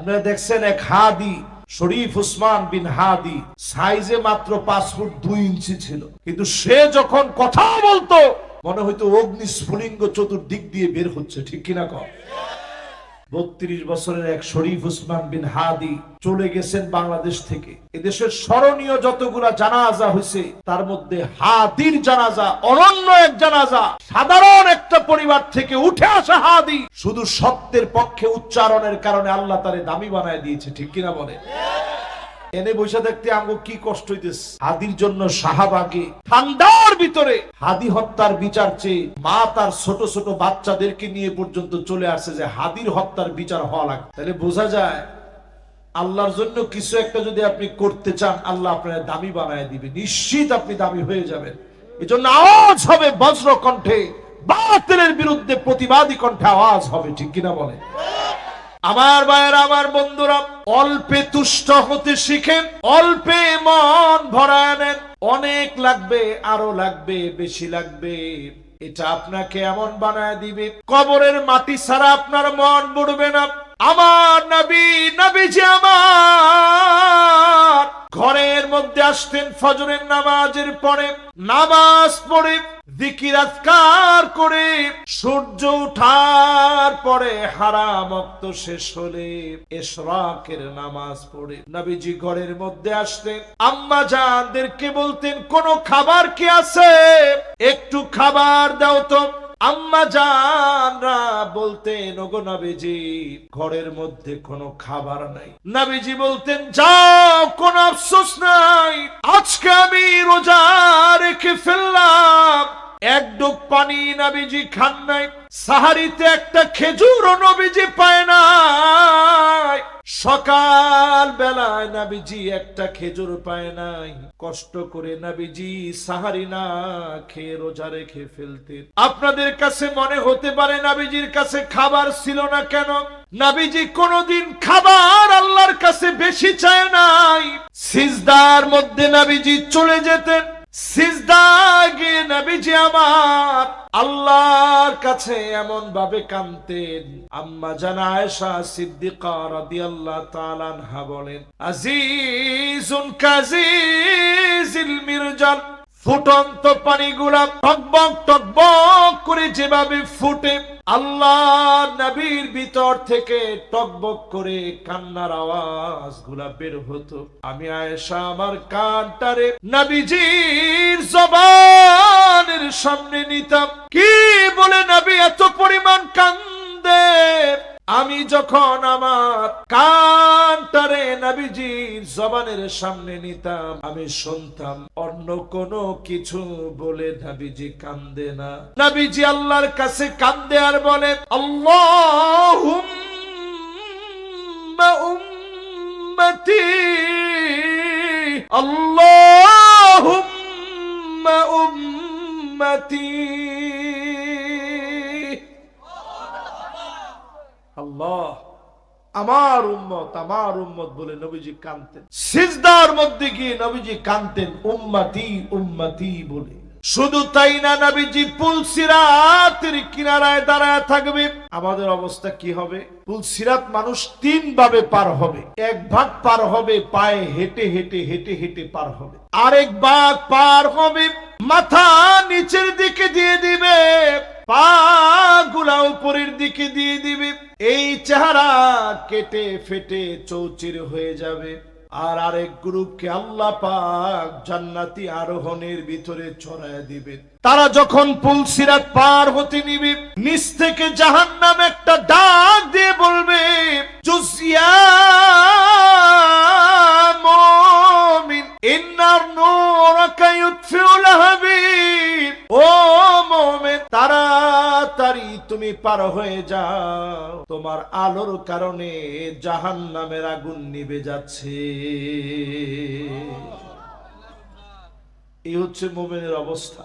আপনারা দেখছেন এক হাদি শরীফ উসমান বিন হাদি, সাইজে মাত্র 5 ফুট 2 ইঞ্চি ছিল, কিন্তু সে যখন কথা বলতো মনে হইতো অগ্নি স্ফুলিঙ্গ চতুর্দিক দিয়ে বের হচ্ছে। ঠিক কিনা কর? 32 বছরের এক শরীফ উসমান বিন হাদি চলে গেছেন বাংলাদেশ থেকে। এদেশের স্মরণীয় যতগুলা জানাজা হয়েছে তার মধ্যে হাদির জানাজা অনন্য এক জানাজা। সাধারণ একটা পরিবার থেকে উঠে আসা হাদি শুধু সত্যের পক্ষে উচ্চারণের কারণে আল্লাহ তারে দামি বানায় দিয়েছে। ঠিক কিনা বলে? এনে বসে দেখতে আমগো কি কষ্ট হইতেছে। হাদির জন্য সাহাবাকে ঠান্ডার ভিতরে হাদি হত্যার বিচার চেয়ে মা তার ছোট ছোট বাচ্চাদেরকে নিয়ে পর্যন্ত চলে আসছে যে হাদির হত্যার বিচার হওয়া লাগে। তাহলে বোঝা যায় আল্লাহর জন্য কিছু একটা যদি আপনি করতে চান আল্লাহ আপনার দামি বানায় দিবে, নিশ্চিত আপনি দামি হয়ে যাবেন। এজন্য আওয়াজ হবে বজ্র কণ্ঠে, বাতিলের বিরুদ্ধে প্রতিবাদী কণ্ঠে আওয়াজ হবে। ঠিক কিনা বলে? আমার ভাইয়েরা, আমার বন্ধুরা, অল্পে তুষ্ট হতে শিখেন, অল্পে মন ভরায় নেন। অনেক লাগবে, আরো লাগবে, বেশি লাগবে, এটা আপনাকে এমন বানায় দিবে কবরের মাটি ছাড়া আপনার মন ভরবে না। আমার নবীজি আমার ঘরের মধ্যে আসতেন ফজরের নামাজের পরে, নামাজ পড়ে জিকির আজকার করে সূর্য ওঠার পরে হারাম ওয়াক্ত শেষ হলে ইশরাকের নামাজ পড়ে নবীজি ঘরের মধ্যে আসতেন। আম্মা জানদেরকে বলতেন কোন খাবার কি আছে, একটু খাবার দাও তো। আম্মা জানরা বলতেন ওগো নবীজি ঘরের মধ্যে কোনো খাবার নাই। নবীজি বলতেন যাও, কোনো আফসোস নাই, আজকে আমি রোজা রেখে ফেললাম। এক ডুব পানি নবীজি খান নাই, সাহারিতে একটা খেজুরও নবীজি পায় নাই, সকাল বেলায় নবীজি একটা খেজুর পায় নাই। কষ্ট করে নবীজি সাহারি না খেয়ে রোজা রেখে ফেলতেন। আপনাদের কাছে মনে হতে পারে নবীজির কাছে খাবার ছিল না কেন? নবীজি কোনদিন খাবার আল্লাহর কাছে বেশি চায় নাই। সিজদার মধ্যে নবীজি চলে যেতেন, সিজদায় গিয়ে নবীজি আমার আল্লাহর কাছে এমন ভাবে কাঁদতেন। আম্মা জান আয়েশা সিদ্দিকা রাদিয়াল্লাহু তাআলা আনহা বলেন, আজিজুন কাজিজিল মিরজাল, ফুটন্ত পানিগুলা টকবক টকবক করে যেভাবে ফুটে, আল্লাহ নবীর ভিতর থেকে টকবক করে কান্নার আওয়াজ গুলা বের হতো। আমি আয়েশা আমার কানটারে নবীজির জবানের সামনে নিতাম, কি বলে নবী এত পরিমাণ কান্দে। আমি যখন আমার কানটারে নবীজির জবানের সামনে নিতাম, আমি শুনতাম অন্য কোনো কিছু বলে নবীজি কান্দে না। নবীজি আল্লাহর কাছে কান্দে আর বলে আল্লাহুম্মা উম্মতি, আল্লাহুম্মা উম্মতি। আল্লাহ আমার উম্মত বলে নবীজি কাঁদতেন। সিজদার মধ্যে গিয়ে নবীজি কাঁদতেন উম্মতি উম্মতি বলে। শুধু তাই না, নবীজি পুলসিরাতের কিনারায় দাঁড়ায় থাকবে। আমাদের অবস্থা কি হবে? পুলসিরাত মানুষ 3 ভাবে পার হবে। এক ভাগ পার হবে পায়ে হেঁটে হেঁটে হেঁটে হেঁটে পার হবে, আরেক ভাগ পার হবে মাথা নিচের দিকে দিয়ে দিবে, পা গুলা উপরের দিকে দিয়ে দিবে, এই চেহারা কেটে ফেটে চৌচির হয়ে যাবে। আর আরেক গ্রুপকে আল্লাহ পাক জান্নাতি আরোহণের ভিতরে চড়ায় দিবেন। তারা যখন পুলসিরাত পার হতে নিবে, নিচ থেকে জাহান্নাম একটা ডাক দিয়ে বলবে, জুসিয়া মুমিন ইন্নার নূরাকা ইউতফিউল হাবিব, ও মুমিন তাড়াতাড়ি তুমি পার হয়ে যাও, তোমার আলোর কারণে জাহান্নামের আগুন নিভে যাচ্ছে। এই হচ্ছে মুমিনের অবস্থা।